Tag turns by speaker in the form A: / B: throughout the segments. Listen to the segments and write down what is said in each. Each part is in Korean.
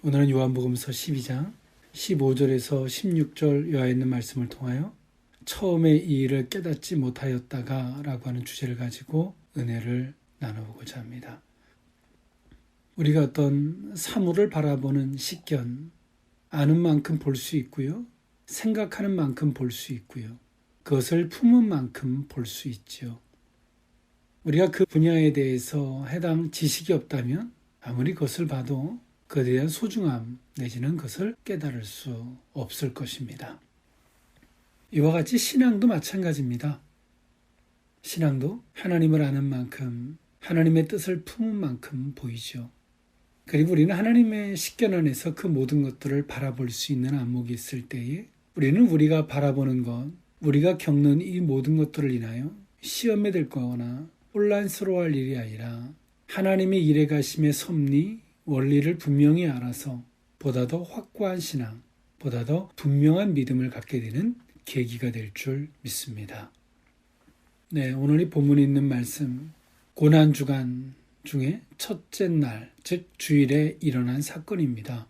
A: 오늘은 요한복음서 12장 15절에서 16절 요하에 있는 말씀을 통하여 처음에 이 일을 깨닫지 못하였다가 라고 하는 주제를 가지고 은혜를 나눠보고자 합니다. 우리가 어떤 사물을 바라보는 식견, 아는 만큼 볼 수 있고요. 생각하는 만큼 볼 수 있고요. 그것을 품은 만큼 볼 수 있죠. 우리가 그 분야에 대해서 해당 지식이 없다면 아무리 그것을 봐도 그에 대한 소중함 내지는 그것을 깨달을 수 없을 것입니다. 이와 같이 신앙도 마찬가지입니다. 신앙도 하나님을 아는 만큼 하나님의 뜻을 품은 만큼 보이죠. 그리고 우리는 하나님의 식견 안에서 그 모든 것들을 바라볼 수 있는 안목이 있을 때에 우리는 우리가 바라보는 것, 우리가 겪는 이 모든 것들을 인하여 시험에 들 거거나 혼란스러워할 일이 아니라 하나님의 일에 가심의 섭리, 원리를 분명히 알아서 보다 더 확고한 신앙, 보다 더 분명한 믿음을 갖게 되는 계기가 될 줄 믿습니다. 네, 오늘 이 본문에 있는 말씀, 고난주간 중에 첫째 날, 즉 주일에 일어난 사건입니다.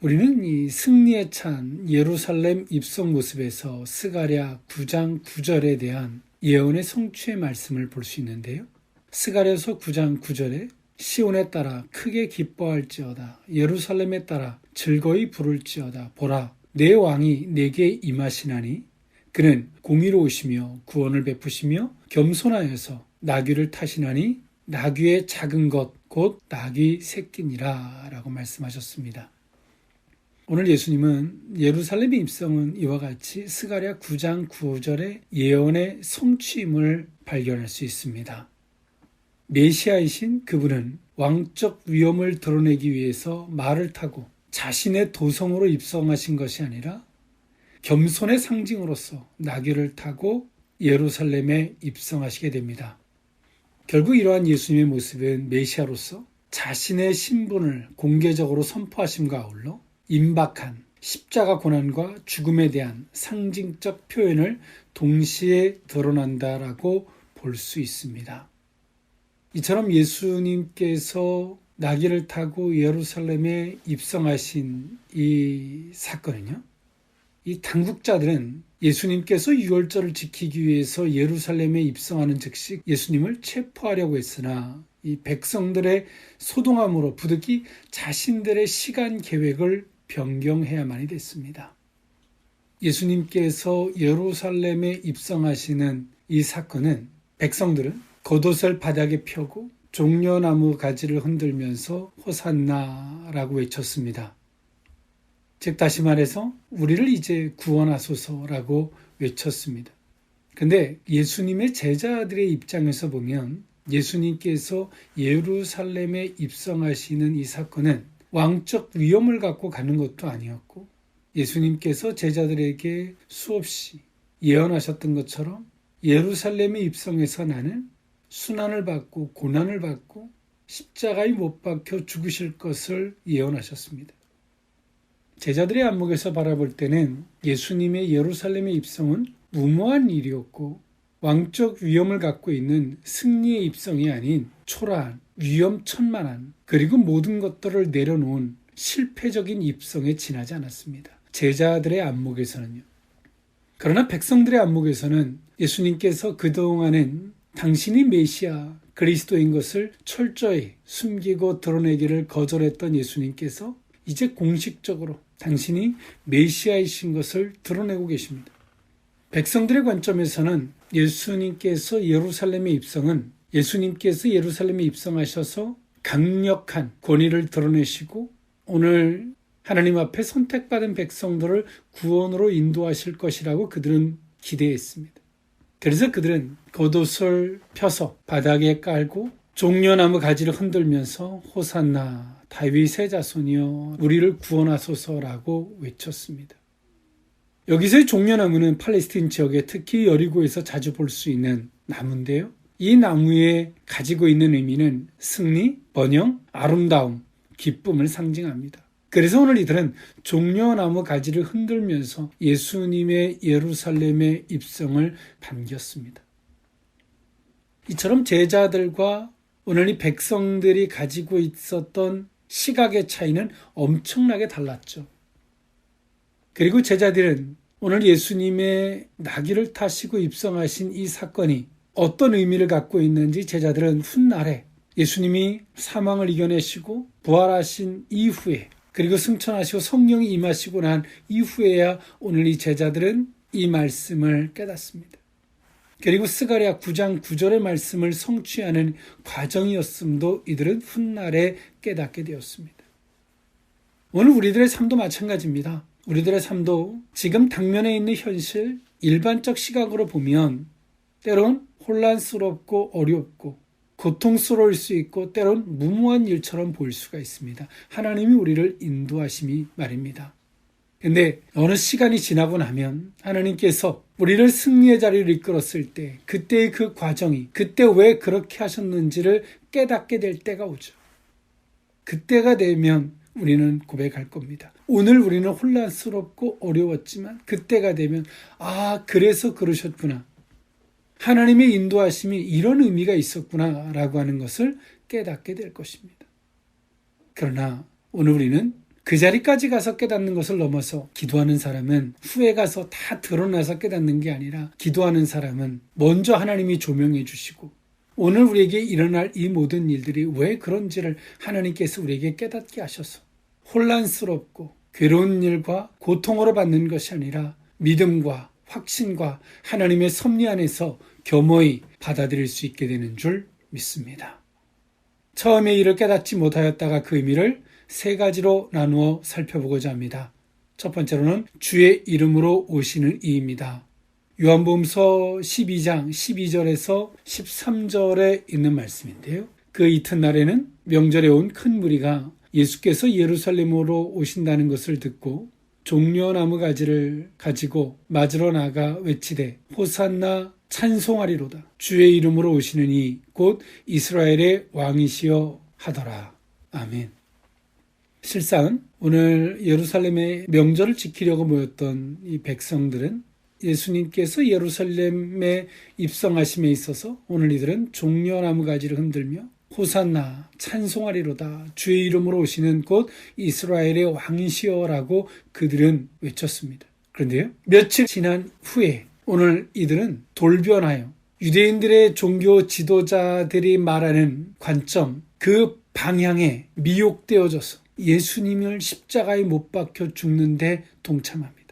A: 우리는 이 승리에 찬 예루살렘 입성 모습에서 스가랴 9장 9절에 대한 예언의 성취의 말씀을 볼 수 있는데요. 스가랴서 9장 9절에 시온에 따라 크게 기뻐할지어다. 예루살렘에 따라 즐거이 부를지어다. 보라, 내 왕이 내게 임하시나니 그는 공의로우시며 구원을 베푸시며 겸손하여서 나귀를 타시나니 나귀의 작은 것 곧 나귀 새끼니라 라고 말씀하셨습니다. 오늘 예수님은 예루살렘의 입성은 이와 같이 스가랴 9장 9절의 예언의 성취임을 발견할 수 있습니다. 메시아이신 그분은 왕적 위엄을 드러내기 위해서 말을 타고 자신의 도성으로 입성하신 것이 아니라 겸손의 상징으로서 나귀를 타고 예루살렘에 입성하시게 됩니다. 결국 이러한 예수님의 모습은 메시아로서 자신의 신분을 공개적으로 선포하심과 아울러 임박한 십자가 고난과 죽음에 대한 상징적 표현을 동시에 드러난다라고 볼 수 있습니다. 이처럼 예수님께서 나귀를 타고 예루살렘에 입성하신 이 사건은요, 이 당국자들은 예수님께서 유월절을 지키기 위해서 예루살렘에 입성하는 즉시 예수님을 체포하려고 했으나 이 백성들의 소동함으로 부득이 자신들의 시간 계획을 변경해야만이 됐습니다. 예수님께서 예루살렘에 입성하시는 이 사건은 백성들은 겉옷을 바닥에 펴고 종려나무 가지를 흔들면서 호산나라고 외쳤습니다. 즉 다시 말해서 우리를 이제 구원하소서라고 외쳤습니다. 근데 예수님의 제자들의 입장에서 보면 예수님께서 예루살렘에 입성하시는 이 사건은 왕적 위엄을 갖고 가는 것도 아니었고 예수님께서 제자들에게 수없이 예언하셨던 것처럼 예루살렘에 입성해서 나는 순환을 받고 고난을 받고 십자가에 못 박혀 죽으실 것을 예언하셨습니다. 제자들의 안목에서 바라볼 때는 예수님의 예루살렘에 입성은 무모한 일이었고 왕적 위엄을 갖고 있는 승리의 입성이 아닌 초라한 위험천만한 그리고 모든 것들을 내려놓은 실패적인 입성에 지나지 않았습니다. 제자들의 안목에서는요. 그러나 백성들의 안목에서는 예수님께서 그동안은 당신이 메시아 그리스도인 것을 철저히 숨기고 드러내기를 거절했던 예수님께서 이제 공식적으로 당신이 메시아이신 것을 드러내고 계십니다. 백성들의 관점에서는 예수님께서 예루살렘에 입성은 예수님께서 예루살렘에 입성하셔서 강력한 권위를 드러내시고 오늘 하나님 앞에 선택받은 백성들을 구원으로 인도하실 것이라고 그들은 기대했습니다. 그래서 그들은 겉옷을 펴서 바닥에 깔고 종려나무 가지를 흔들면서 호산나 다윗의 자손이여 우리를 구원하소서라고 외쳤습니다. 여기서의 종려나무는 팔레스틴 지역에 특히 여리고에서 자주 볼 수 있는 나무인데요. 이 나무에 가지고 있는 의미는 승리, 번영, 아름다움, 기쁨을 상징합니다. 그래서 오늘 이들은 종려나무 가지를 흔들면서 예수님의 예루살렘의 입성을 반겼습니다. 이처럼 제자들과 오늘 이 백성들이 가지고 있었던 시각의 차이는 엄청나게 달랐죠. 그리고 제자들은 오늘 예수님의 나귀를 타시고 입성하신 이 사건이 어떤 의미를 갖고 있는지 제자들은 훗날에 예수님이 사망을 이겨내시고 부활하신 이후에, 그리고 승천하시고 성령이 임하시고 난 이후에야 오늘 이 제자들은 이 말씀을 깨닫습니다. 그리고 스가랴 9장 9절의 말씀을 성취하는 과정이었음도 이들은 훗날에 깨닫게 되었습니다. 오늘 우리들의 삶도 마찬가지입니다. 우리들의 삶도 지금 당면에 있는 현실, 일반적 시각으로 보면 때론 혼란스럽고 어렵고 고통스러울 수 있고 때론 무모한 일처럼 보일 수가 있습니다. 하나님이 우리를 인도하심이 말입니다. 근데 어느 시간이 지나고 나면 하나님께서 우리를 승리의 자리를 이끌었을 때 그때의 그 과정이, 그때 왜 그렇게 하셨는지를 깨닫게 될 때가 오죠. 그때가 되면 우리는 고백할 겁니다. 오늘 우리는 혼란스럽고 어려웠지만 그때가 되면 그래서 그러셨구나. 하나님의 인도하심이 이런 의미가 있었구나 라고 하는 것을 깨닫게 될 것입니다. 그러나 오늘 우리는 그 자리까지 가서 깨닫는 것을 넘어서 기도하는 사람은 후에 가서 다 드러나서 깨닫는 게 아니라 기도하는 사람은 먼저 하나님이 조명해 주시고 오늘 우리에게 일어날 이 모든 일들이 왜 그런지를 하나님께서 우리에게 깨닫게 하셔서 혼란스럽고 괴로운 일과 고통으로 받는 것이 아니라 믿음과 확신과 하나님의 섭리 안에서 겸허히 받아들일 수 있게 되는 줄 믿습니다. 처음에 이를 깨닫지 못하였다가 그 의미를 세 가지로 나누어 살펴보고자 합니다. 첫 번째로는 주의 이름으로 오시는 이입니다. 요한복음서 12장 12절에서 13절에 있는 말씀인데요. 그 이튿날에는 명절에 온 큰 무리가 예수께서 예루살렘으로 오신다는 것을 듣고 종려나무 가지를 가지고 맞으러 나가 외치되 호산나 찬송하리로다. 주의 이름으로 오시는 이 곧 이스라엘의 왕이시여 하더라. 아멘. 실상 오늘 예루살렘의 명절을 지키려고 모였던 이 백성들은 예수님께서 예루살렘에 입성하심에 있어서 오늘 이들은 종려나무 가지를 흔들며 호산나 찬송하리로다. 주의 이름으로 오시는 곧 이스라엘의 왕이시여라고 그들은 외쳤습니다. 그런데요, 며칠 지난 후에 오늘 이들은 돌변하여 유대인들의 종교 지도자들이 말하는 관점, 그 방향에 미혹되어져서 예수님을 십자가에 못 박혀 죽는데 동참합니다.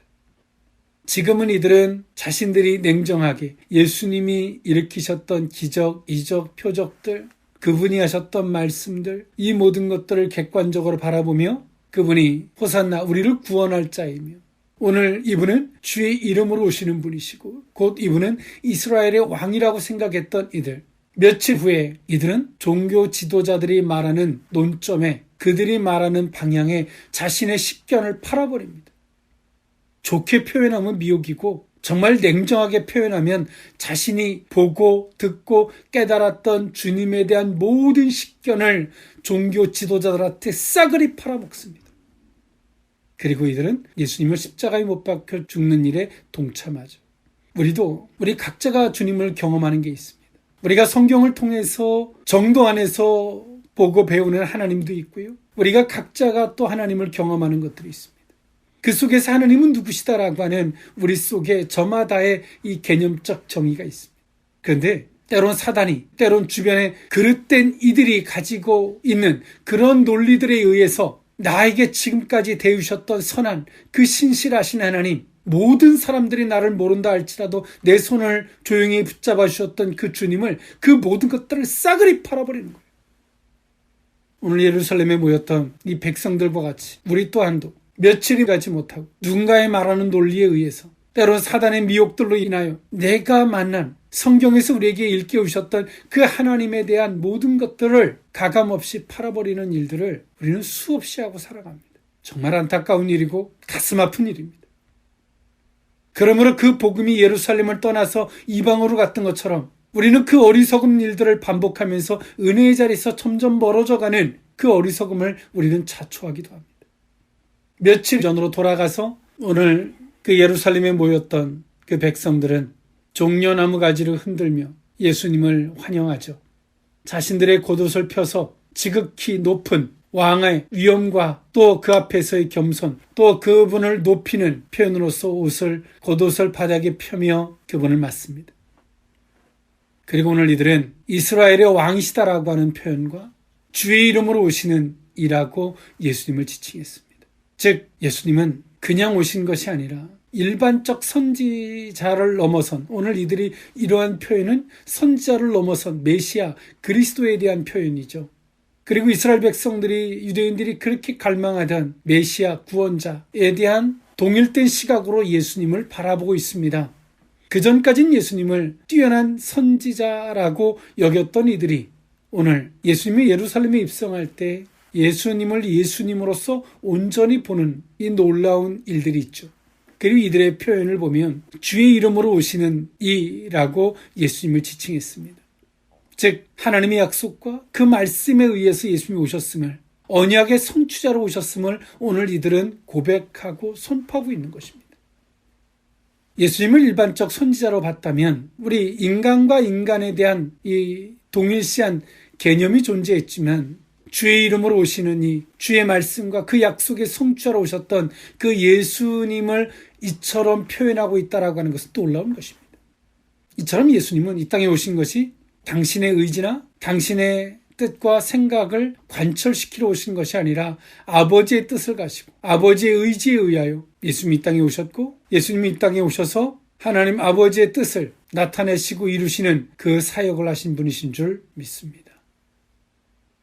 A: 지금은 이들은 자신들이 냉정하게 예수님이 일으키셨던 기적, 이적, 표적들, 그분이 하셨던 말씀들, 이 모든 것들을 객관적으로 바라보며 그분이 호산나 우리를 구원할 자이며 오늘 이분은 주의 이름으로 오시는 분이시고 곧 이분은 이스라엘의 왕이라고 생각했던 이들, 며칠 후에 이들은 종교 지도자들이 말하는 논점에, 그들이 말하는 방향에 자신의 식견을 팔아버립니다. 좋게 표현하면 미혹이고 정말 냉정하게 표현하면 자신이 보고 듣고 깨달았던 주님에 대한 모든 식견을 종교 지도자들한테 싸그리 팔아먹습니다. 그리고 이들은 예수님을 십자가에 못 박혀 죽는 일에 동참하죠. 우리 각자가 주님을 경험하는 게 있습니다. 우리가 성경을 통해서 정도 안에서 보고 배우는 하나님도 있고요. 우리가 각자가 또 하나님을 경험하는 것들이 있습니다. 그 속에서 하나님은 누구시다라고 하는 우리 속에 저마다의 이 개념적 정의가 있습니다. 그런데 때론 사단이, 때론 주변에 그릇된 이들이 가지고 있는 그런 논리들에 의해서 나에게 지금까지 대우셨던 선한 그 신실하신 하나님, 모든 사람들이 나를 모른다 할지라도 내 손을 조용히 붙잡아 주셨던 그 주님을, 그 모든 것들을 싸그리 팔아버리는 거예요. 오늘 예루살렘에 모였던 이 백성들과 같이 우리 또한도 며칠이 가지 못하고 누군가의 말하는 논리에 의해서 때론 사단의 미혹들로 인하여 내가 만난 성경에서 우리에게 일깨우셨던 그 하나님에 대한 모든 것들을 가감없이 팔아버리는 일들을 우리는 수없이 하고 살아갑니다. 정말 안타까운 일이고 가슴 아픈 일입니다. 그러므로 그 복음이 예루살렘을 떠나서 이방으로 갔던 것처럼 우리는 그 어리석은 일들을 반복하면서 은혜의 자리에서 점점 멀어져가는 그 어리석음을 우리는 자초하기도 합니다. 며칠 전으로 돌아가서 오늘 그 예루살렘에 모였던 그 백성들은 종려나무 가지를 흔들며 예수님을 환영하죠. 자신들의 겉옷을 펴서 지극히 높은 왕의 위엄과 또 그 앞에서의 겸손, 또 그분을 높이는 표현으로서 겉옷을 바닥에 펴며 그분을 맞습니다. 그리고 오늘 이들은 이스라엘의 왕이시다라고 하는 표현과 주의 이름으로 오시는 이라고 예수님을 지칭했습니다. 즉 예수님은 그냥 오신 것이 아니라 일반적 선지자를 넘어선, 오늘 이들이 이러한 표현은 선지자를 넘어선 메시아 그리스도에 대한 표현이죠. 그리고 이스라엘 백성들이, 유대인들이 그렇게 갈망하던 메시아 구원자에 대한 동일된 시각으로 예수님을 바라보고 있습니다. 그전까진 예수님을 뛰어난 선지자라고 여겼던 이들이 오늘 예수님이 예루살렘에 입성할 때 예수님을 예수님으로서 온전히 보는 이 놀라운 일들이 있죠. 그리고 이들의 표현을 보면 주의 이름으로 오시는 이라고 예수님을 지칭했습니다. 즉 하나님의 약속과 그 말씀에 의해서 예수님이 오셨음을, 언약의 성취자로 오셨음을 오늘 이들은 고백하고 선포하고 있는 것입니다. 예수님을 일반적 선지자로 봤다면 우리 인간과 인간에 대한 이 동일시한 개념이 존재했지만 주의 이름으로 오시는 이, 주의 말씀과 그 약속의 성취하러 오셨던 그 예수님을 이처럼 표현하고 있다라고 하는 것은 놀라운 것입니다. 이처럼 예수님은 이 땅에 오신 것이 당신의 의지나 당신의 뜻과 생각을 관철시키러 오신 것이 아니라 아버지의 뜻을 가시고 아버지의 의지에 의하여 예수님이 이 땅에 오셨고, 예수님이 이 땅에 오셔서 하나님 아버지의 뜻을 나타내시고 이루시는 그 사역을 하신 분이신 줄 믿습니다.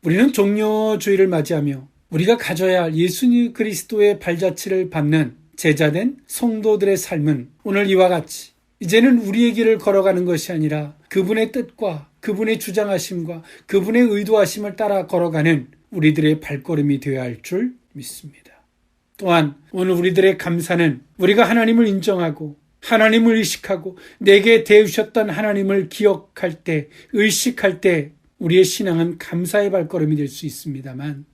A: 우리는 종료주의를 맞이하며 우리가 가져야 할 예수 그리스도의 발자취를 밟는 제자된 성도들의 삶은 오늘 이와 같이 이제는 우리의 길을 걸어가는 것이 아니라 그분의 뜻과 그분의 주장하심과 그분의 의도하심을 따라 걸어가는 우리들의 발걸음이 되어야 할 줄 믿습니다. 또한 오늘 우리들의 감사는 우리가 하나님을 인정하고 하나님을 의식하고 내게 대우셨던 하나님을 기억할 때, 의식할 때 우리의 신앙은 감사의 발걸음이 될 수 있습니다만,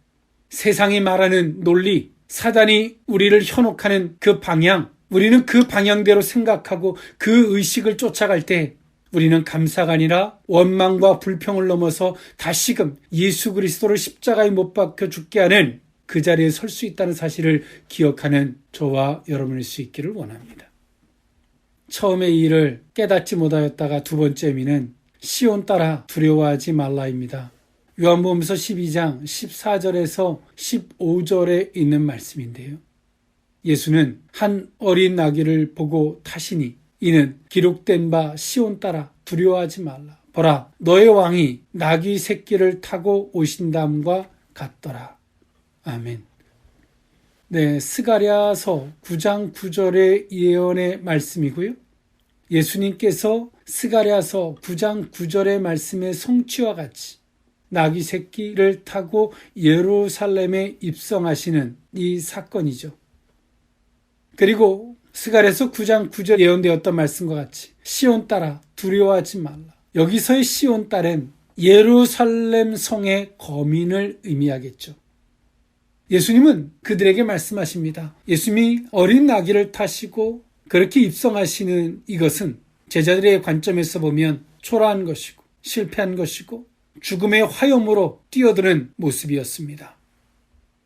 A: 세상이 말하는 논리, 사단이 우리를 현혹하는 그 방향, 우리는 그 방향대로 생각하고 그 의식을 쫓아갈 때 우리는 감사가 아니라 원망과 불평을 넘어서 다시금 예수 그리스도를 십자가에 못 박혀 죽게 하는 그 자리에 설 수 있다는 사실을 기억하는 저와 여러분일 수 있기를 원합니다. 처음에 이 일을 깨닫지 못하였다가 두 번째 의미는 시온 따라 두려워하지 말라입니다. 요한복음서 12장 14절에서 15절에 있는 말씀인데요. 예수는 한 어린 나귀를 보고 타시니 이는 기록된 바 시온 따라 두려워하지 말라. 보라, 너의 왕이 나귀 새끼를 타고 오신다함과 같더라. 아멘. 네, 스가랴서 9장 9절의 예언의 말씀이고요. 예수님께서 스가랴서 9장 9절의 말씀의 성취와 같이 나귀 새끼를 타고 예루살렘에 입성하시는 이 사건이죠. 그리고 스가랴서 9장 9절 예언되었던 말씀과 같이 시온 따라 두려워하지 말라. 여기서의 시온 딸은 예루살렘 성의 거민을 의미하겠죠. 예수님은 그들에게 말씀하십니다. 예수님이 어린 나귀를 타시고 그렇게 입성하시는 이것은 제자들의 관점에서 보면 초라한 것이고 실패한 것이고 죽음의 화염으로 뛰어드는 모습이었습니다.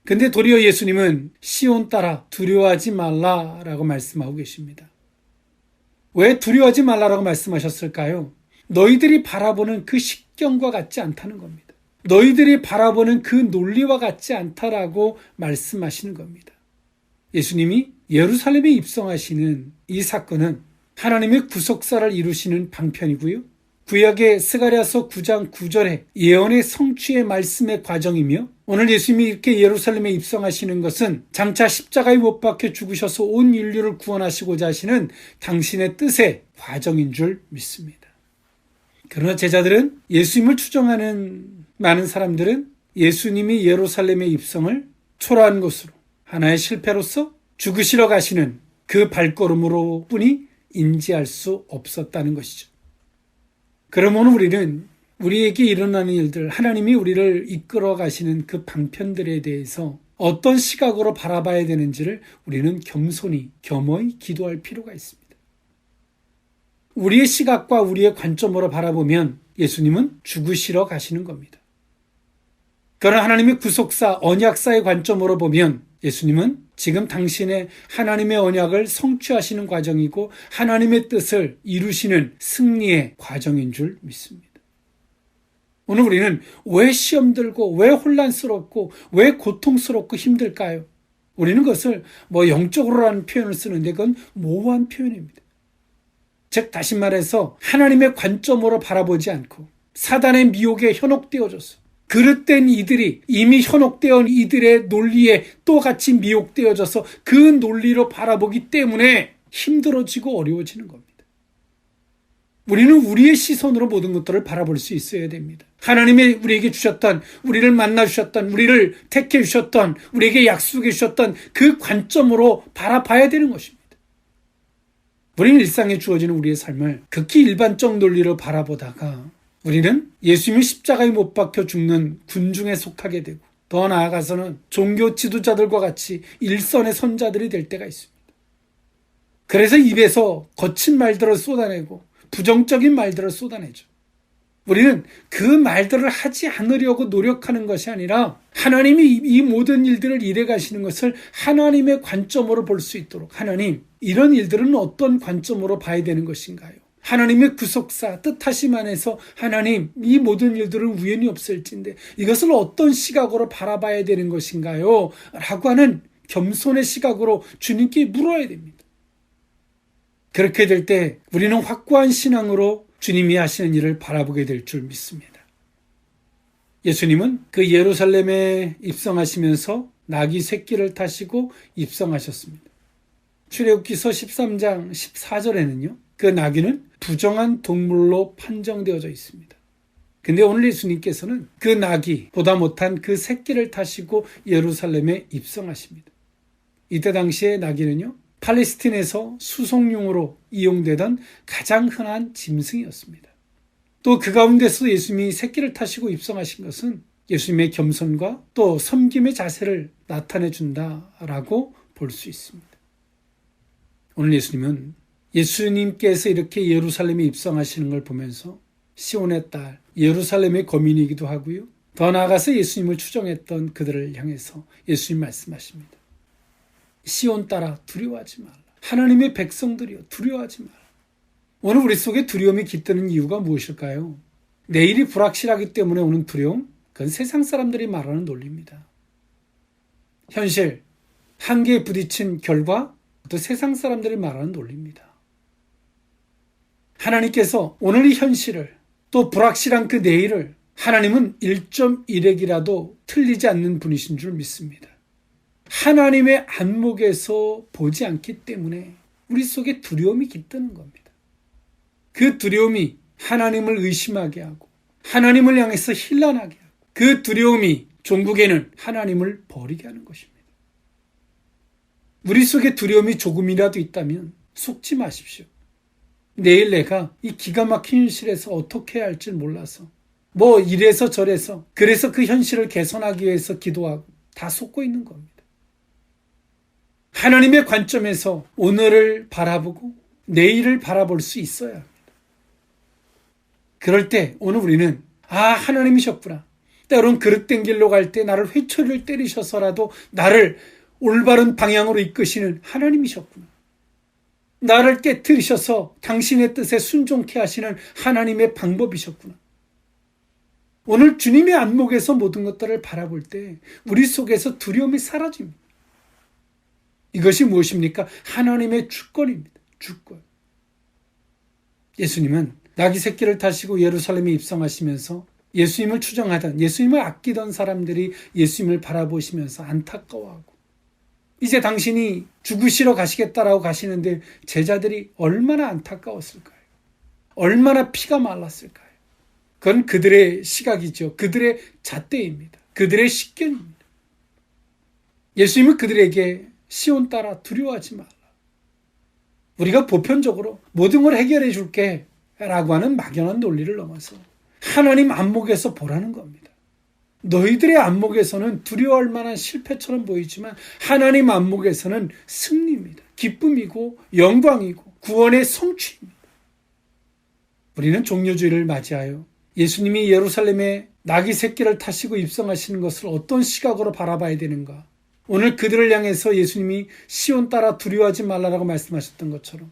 A: 근데 도리어 예수님은 시온 따라 두려워하지 말라라고 말씀하고 계십니다. 왜 두려워하지 말라라고 말씀하셨을까요? 너희들이 바라보는 그 식경과 같지 않다는 겁니다. 너희들이 바라보는 그 논리와 같지 않다라고 말씀하시는 겁니다. 예수님이 예루살렘에 입성하시는 이 사건은 하나님의 구속사를 이루시는 방편이고요. 구약의 스가랴서 9장 9절의 예언의 성취의 말씀의 과정이며, 오늘 예수님이 이렇게 예루살렘에 입성하시는 것은 장차 십자가에 못 박혀 죽으셔서 온 인류를 구원하시고자 하시는 당신의 뜻의 과정인 줄 믿습니다. 그러나 제자들은, 예수님을 추종하는 많은 사람들은 예수님이 예루살렘에 입성을 초라한 것으로, 하나의 실패로서 죽으시러 가시는 그 발걸음으로 뿐이 인지할 수 없었다는 것이죠. 그러면 우리는 우리에게 일어나는 일들, 하나님이 우리를 이끌어 가시는 그 방편들에 대해서 어떤 시각으로 바라봐야 되는지를 우리는 겸허히 기도할 필요가 있습니다. 우리의 시각과 우리의 관점으로 바라보면 예수님은 죽으시러 가시는 겁니다. 그러나 하나님의 구속사, 언약사의 관점으로 보면 예수님은 지금 당신의 하나님의 언약을 성취하시는 과정이고 하나님의 뜻을 이루시는 승리의 과정인 줄 믿습니다. 오늘 우리는 왜 시험 들고 왜 혼란스럽고 왜 고통스럽고 힘들까요? 우리는 그것을 영적으로라는 표현을 쓰는데 그건 모호한 표현입니다. 즉 다시 말해서 하나님의 관점으로 바라보지 않고 사단의 미혹에 현혹되어져서 그릇된 이들이 이미 현혹되어 이들의 논리에 또 같이 미혹되어져서 그 논리로 바라보기 때문에 힘들어지고 어려워지는 겁니다. 우리는 우리의 시선으로 모든 것들을 바라볼 수 있어야 됩니다. 하나님이 우리에게 주셨던, 우리를 만나 주셨던, 우리를 택해 주셨던, 우리에게 약속해 주셨던 그 관점으로 바라봐야 되는 것입니다. 우리는 일상에 주어지는 우리의 삶을 극히 일반적 논리로 바라보다가 우리는 예수님이 십자가에 못 박혀 죽는 군중에 속하게 되고 더 나아가서는 종교 지도자들과 같이 일선의 선자들이 될 때가 있습니다. 그래서 입에서 거친 말들을 쏟아내고 부정적인 말들을 쏟아내죠. 우리는 그 말들을 하지 않으려고 노력하는 것이 아니라 하나님이 이 모든 일들을 일해 가시는 것을 하나님의 관점으로 볼 수 있도록 하나님, 이런 일들은 어떤 관점으로 봐야 되는 것인가요? 하나님의 구속사, 뜻하심 안에서 하나님, 이 모든 일들은 우연히 없을진데 이것을 어떤 시각으로 바라봐야 되는 것인가요? 라고 하는 겸손의 시각으로 주님께 물어야 됩니다. 그렇게 될 때 우리는 확고한 신앙으로 주님이 하시는 일을 바라보게 될 줄 믿습니다. 예수님은 그 예루살렘에 입성하시면서 나귀 새끼를 타시고 입성하셨습니다. 출애굽기서 13장 14절에는요. 그 나귀는 부정한 동물로 판정되어져 있습니다. 근데 오늘 예수님께서는 그 나귀보다 못한 그 새끼를 타시고 예루살렘에 입성하십니다. 이때 당시의 나귀는요. 팔레스틴에서 수송용으로 이용되던 가장 흔한 짐승이었습니다. 또 그 가운데서 예수님이 새끼를 타시고 입성하신 것은 예수님의 겸손과 또 섬김의 자세를 나타내 준다라고 볼 수 있습니다. 오늘 예수님은 예수님께서 이렇게 예루살렘에 입성하시는 걸 보면서 시온의 딸, 예루살렘의 거민이기도 하고요. 더 나아가서 예수님을 추종했던 그들을 향해서 예수님 말씀하십니다. 시온 딸아 두려워하지 말라. 하나님의 백성들이여 두려워하지 말라. 오늘 우리 속에 두려움이 깃드는 이유가 무엇일까요? 내일이 불확실하기 때문에 오는 두려움? 그건 세상 사람들이 말하는 논리입니다. 현실, 한계에 부딪힌 결과, 또 세상 사람들이 말하는 논리입니다. 하나님께서 오늘 이 현실을 또 불확실한 그 내일을 하나님은 1.1핵이라도 틀리지 않는 분이신 줄 믿습니다. 하나님의 안목에서 보지 않기 때문에 우리 속에 두려움이 깃드는 겁니다. 그 두려움이 하나님을 의심하게 하고 하나님을 향해서 혼란하게 하고 그 두려움이 종국에는 하나님을 버리게 하는 것입니다. 우리 속에 두려움이 조금이라도 있다면 속지 마십시오. 내일 내가 이 기가 막힌 현실에서 어떻게 해야 할지 몰라서 이래서 저래서 그래서 그 현실을 개선하기 위해서 기도하고 다 속고 있는 겁니다. 하나님의 관점에서 오늘을 바라보고 내일을 바라볼 수 있어야 합니다. 그럴 때 오늘 우리는 하나님이셨구나. 때론 그릇된 길로 갈 때 나를 회초리를 때리셔서라도 나를 올바른 방향으로 이끄시는 하나님이셨구나. 나를 깨뜨리셔서 당신의 뜻에 순종케 하시는 하나님의 방법이셨구나. 오늘 주님의 안목에서 모든 것들을 바라볼 때 우리 속에서 두려움이 사라집니다. 이것이 무엇입니까? 하나님의 주권입니다. 주권. 예수님은 나귀 새끼를 타시고 예루살렘에 입성하시면서 예수님을 추종하던, 예수님을 아끼던 사람들이 예수님을 바라보시면서 안타까워하고 이제 당신이 죽으시러 가시겠다라고 가시는데 제자들이 얼마나 안타까웠을까요? 얼마나 피가 말랐을까요? 그건 그들의 시각이죠. 그들의 잣대입니다. 그들의 식견입니다. 예수님은 그들에게 시온 딸아 두려워하지 말라. 우리가 보편적으로 모든 걸 해결해 줄게 라고 하는 막연한 논리를 넘어서 하나님 안목에서 보라는 겁니다. 너희들의 안목에서는 두려워할 만한 실패처럼 보이지만 하나님 안목에서는 승리입니다. 기쁨이고 영광이고 구원의 성취입니다. 우리는 종료주일을 맞이하여 예수님이 예루살렘에 낙이 새끼를 타시고 입성하시는 것을 어떤 시각으로 바라봐야 되는가? 오늘 그들을 향해서 예수님이 시온 따라 두려워하지 말라라고 말씀하셨던 것처럼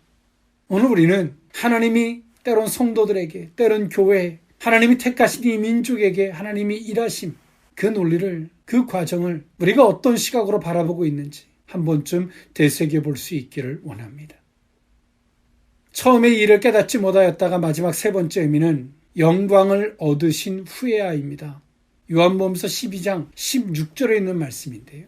A: 오늘 우리는 하나님이 때론 성도들에게, 때론 교회에, 하나님이 택하신 이 민족에게 하나님이 일하심, 그 논리를, 그 과정을 우리가 어떤 시각으로 바라보고 있는지 한 번쯤 되새겨볼 수 있기를 원합니다. 처음에 이 일을 깨닫지 못하였다가 마지막 세 번째 의미는 영광을 얻으신 후에야입니다. 요한복음서 12장 16절에 있는 말씀인데요.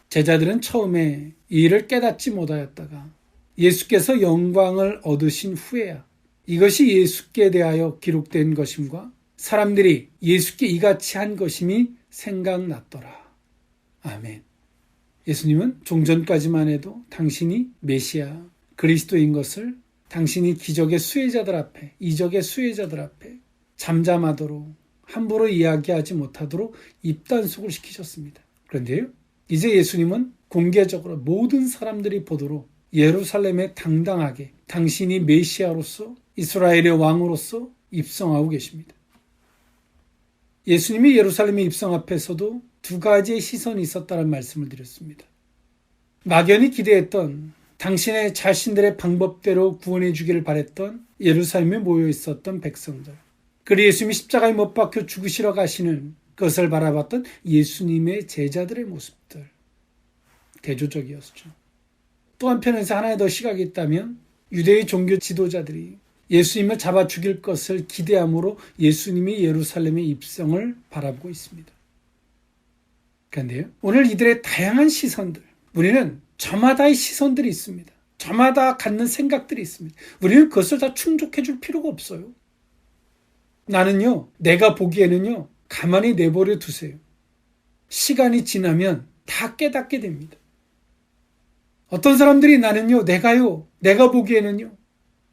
A: 제자들은 처음에 이 일을 깨닫지 못하였다가 예수께서 영광을 얻으신 후에야, 이것이 예수께 대하여 기록된 것임과 사람들이 예수께 이같이 한 것임이 생각났더라. 아멘. 예수님은 종전까지만 해도 당신이 메시아, 그리스도인 것을 당신이 기적의 수혜자들 앞에, 이적의 수혜자들 앞에 잠잠하도록, 함부로 이야기하지 못하도록 입단속을 시키셨습니다. 그런데요, 이제 예수님은 공개적으로 모든 사람들이 보도록 예루살렘에 당당하게 당신이 메시아로서, 이스라엘의 왕으로서 입성하고 계십니다. 예수님이 예루살렘의 입성 앞에서도 두 가지의 시선이 있었다는 말씀을 드렸습니다. 막연히 기대했던, 당신의 자신들의 방법대로 구원해 주기를 바랬던 예루살렘에 모여 있었던 백성들, 그리고 예수님이 십자가에 못 박혀 죽으시러 가시는 그것을 바라봤던 예수님의 제자들의 모습들, 대조적이었죠. 또 한편에서 하나의 더 시각이 있다면 유대의 종교 지도자들이 예수님을 잡아 죽일 것을 기대함으로 예수님이 예루살렘의 입성을 바라보고 있습니다. 그런데요, 오늘 이들의 다양한 시선들, 우리는 저마다의 시선들이 있습니다. 저마다 갖는 생각들이 있습니다. 우리는 그것을 다 충족해 줄 필요가 없어요. 나는요, 내가 보기에는요, 가만히 내버려 두세요. 시간이 지나면 다 깨닫게 됩니다. 어떤 사람들이 나는요, 내가 보기에는요,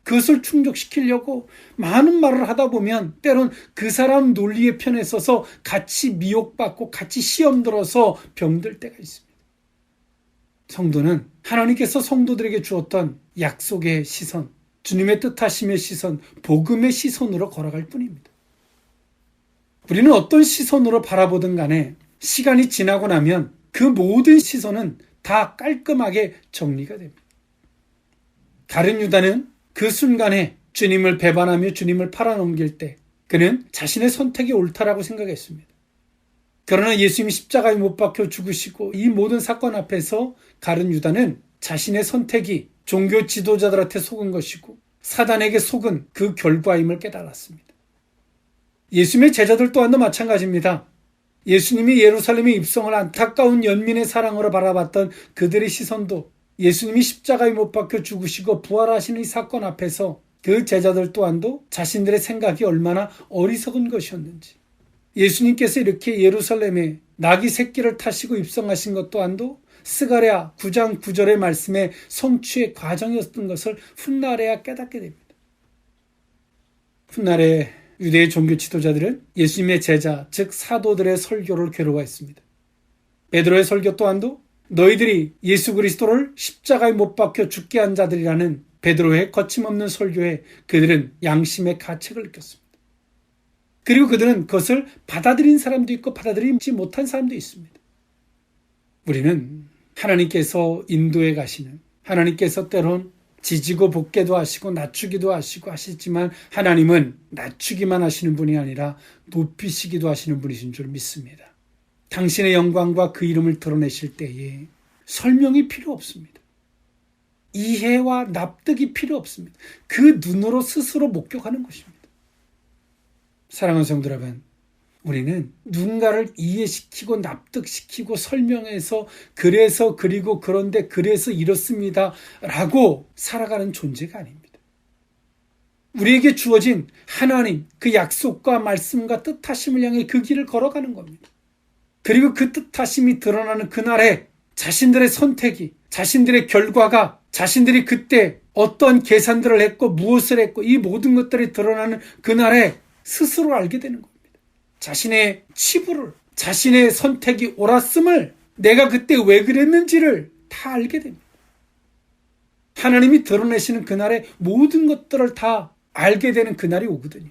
A: 그것을 충족시키려고 많은 말을 하다 보면 때론 그 사람 논리의 편에 서서 같이 미혹받고 같이 시험 들어서 병들 때가 있습니다. 성도는 하나님께서 성도들에게 주었던 약속의 시선, 주님의 뜻하심의 시선, 복음의 시선으로 걸어갈 뿐입니다. 우리는 어떤 시선으로 바라보든 간에 시간이 지나고 나면 그 모든 시선은 다 깔끔하게 정리가 됩니다. 가룟 유다는 그 순간에 주님을 배반하며 주님을 팔아넘길 때 그는 자신의 선택이 옳다라고 생각했습니다. 그러나 예수님이 십자가에 못 박혀 죽으시고 이 모든 사건 앞에서 가룟 유다는 자신의 선택이 종교 지도자들한테 속은 것이고 사단에게 속은 그 결과임을 깨달았습니다. 예수님의 제자들 또한도 마찬가지입니다. 예수님이 예루살렘에 입성을 안타까운 연민의 사랑으로 바라봤던 그들의 시선도 예수님이 십자가에 못 박혀 죽으시고 부활하시는 이 사건 앞에서 그 제자들 또한도 자신들의 생각이 얼마나 어리석은 것이었는지, 예수님께서 이렇게 예루살렘에 낙이 새끼를 타시고 입성하신 것 또한도 스가랴 9장 9절의 말씀의 성취의 과정이었던 것을 훗날에야 깨닫게 됩니다. 훗날에 유대의 종교 지도자들은 예수님의 제자, 즉 사도들의 설교를 괴로워했습니다. 베드로의 설교 또한도 너희들이 예수 그리스도를 십자가에 못 박혀 죽게 한 자들이라는 베드로의 거침없는 설교에 그들은 양심의 가책을 느꼈습니다. 그리고 그들은 그것을 받아들인 사람도 있고 받아들이지 못한 사람도 있습니다. 우리는 하나님께서 인도해 가시는, 하나님께서 때론 지지고 볶게도 하시고 낮추기도 하시고 하시지만 하나님은 낮추기만 하시는 분이 아니라 높이시기도 하시는 분이신 줄 믿습니다. 당신의 영광과 그 이름을 드러내실 때에 설명이 필요 없습니다. 이해와 납득이 필요 없습니다. 그 눈으로 스스로 목격하는 것입니다. 사랑하는 성도 여러분, 우리는 누군가를 이해시키고 납득시키고 설명해서 그래서 그리고 그런데 그래서 이렇습니다 라고 살아가는 존재가 아닙니다. 우리에게 주어진 하나님, 그 약속과 말씀과 뜻하심을 향해 그 길을 걸어가는 겁니다. 그리고 그 뜻하심이 드러나는 그날에 자신들의 선택이, 자신들의 결과가, 자신들이 그때 어떤 계산들을 했고 무엇을 했고 이 모든 것들이 드러나는 그날에 스스로 알게 되는 겁니다. 자신의 치부를, 자신의 선택이 옳았음을, 내가 그때 왜 그랬는지를 다 알게 됩니다. 하나님이 드러내시는 그날에 모든 것들을 다 알게 되는 그날이 오거든요.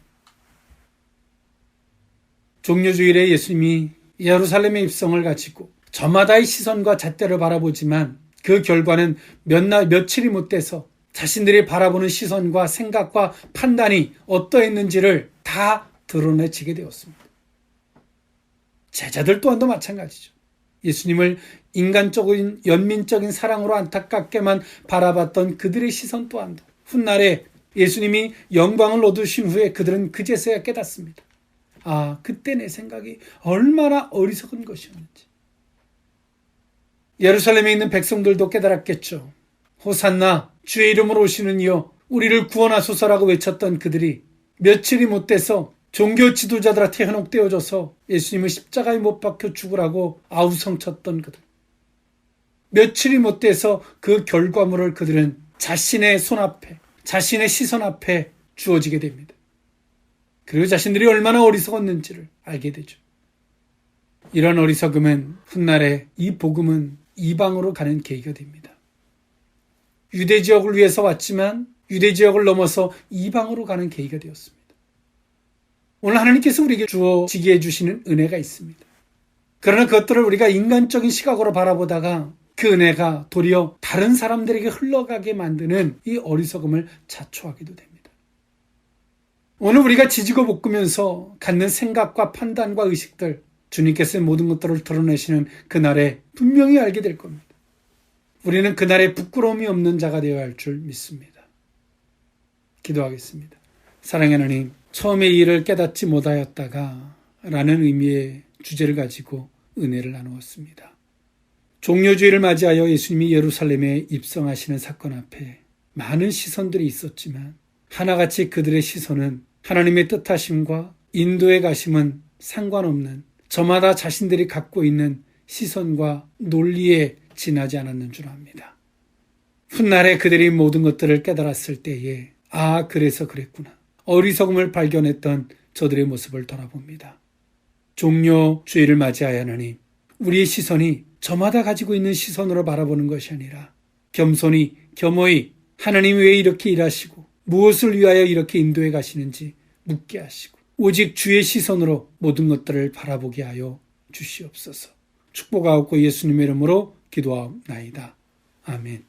A: 종려주일에 예수님이 예루살렘의 입성을 가지고 저마다의 시선과 잣대를 바라보지만 그 결과는 며칠이 못 돼서 자신들이 바라보는 시선과 생각과 판단이 어떠했는지를 다 드러내지게 되었습니다. 제자들 또한도 마찬가지죠. 예수님을 인간적인 연민적인 사랑으로 안타깝게만 바라봤던 그들의 시선 또한도 훗날에 예수님이 영광을 얻으신 후에 그들은 그제서야 깨닫습니다. 아, 그때 내 생각이 얼마나 어리석은 것이었는지. 예루살렘에 있는 백성들도 깨달았겠죠. 호산나, 주의 이름으로 오시는 이여 우리를 구원하소서라고 외쳤던 그들이 며칠이 못 돼서 종교 지도자들한테 현혹되어져서 예수님을 십자가에 못 박혀 죽으라고 아우성쳤던 그들. 며칠이 못 돼서 그 결과물을 그들은 자신의 손 앞에, 자신의 시선 앞에 주어지게 됩니다. 그리고 자신들이 얼마나 어리석었는지를 알게 되죠. 이런 어리석음은 훗날에 이 복음은 이방으로 가는 계기가 됩니다. 유대 지역을 위해서 왔지만 유대 지역을 넘어서 이방으로 가는 계기가 되었습니다. 오늘 하나님께서 우리에게 주어지게 해주시는 은혜가 있습니다. 그러나 그것들을 우리가 인간적인 시각으로 바라보다가 그 은혜가 도리어 다른 사람들에게 흘러가게 만드는 이 어리석음을 자초하기도 됩니다. 오늘 우리가 지지고 볶으면서 갖는 생각과 판단과 의식들, 주님께서의 모든 것들을 드러내시는 그날에 분명히 알게 될 겁니다. 우리는 그날에 부끄러움이 없는 자가 되어야 할 줄 믿습니다. 기도하겠습니다. 사랑하는 하나님, 처음에 이 일을 깨닫지 못하였다가 라는 의미의 주제를 가지고 은혜를 나누었습니다. 종려주의를 맞이하여 예수님이 예루살렘에 입성하시는 사건 앞에 많은 시선들이 있었지만 하나같이 그들의 시선은 하나님의 뜻하심과 인도의 가심은 상관없는 저마다 자신들이 갖고 있는 시선과 논리에 지나지 않았는 줄 압니다. 훗날에 그들이 모든 것들을 깨달았을 때에 아, 그래서 그랬구나. 어리석음을 발견했던 저들의 모습을 돌아봅니다. 종려주의를 맞이하여 하나님, 우리의 시선이 저마다 가지고 있는 시선으로 바라보는 것이 아니라 겸손히 겸허히 하나님이 왜 이렇게 일하시고 무엇을 위하여 이렇게 인도해 가시는지 묻게 하시고 오직 주의 시선으로 모든 것들을 바라보게 하여 주시옵소서. 축복하옵고 예수님의 이름으로 기도하옵나이다. 아멘.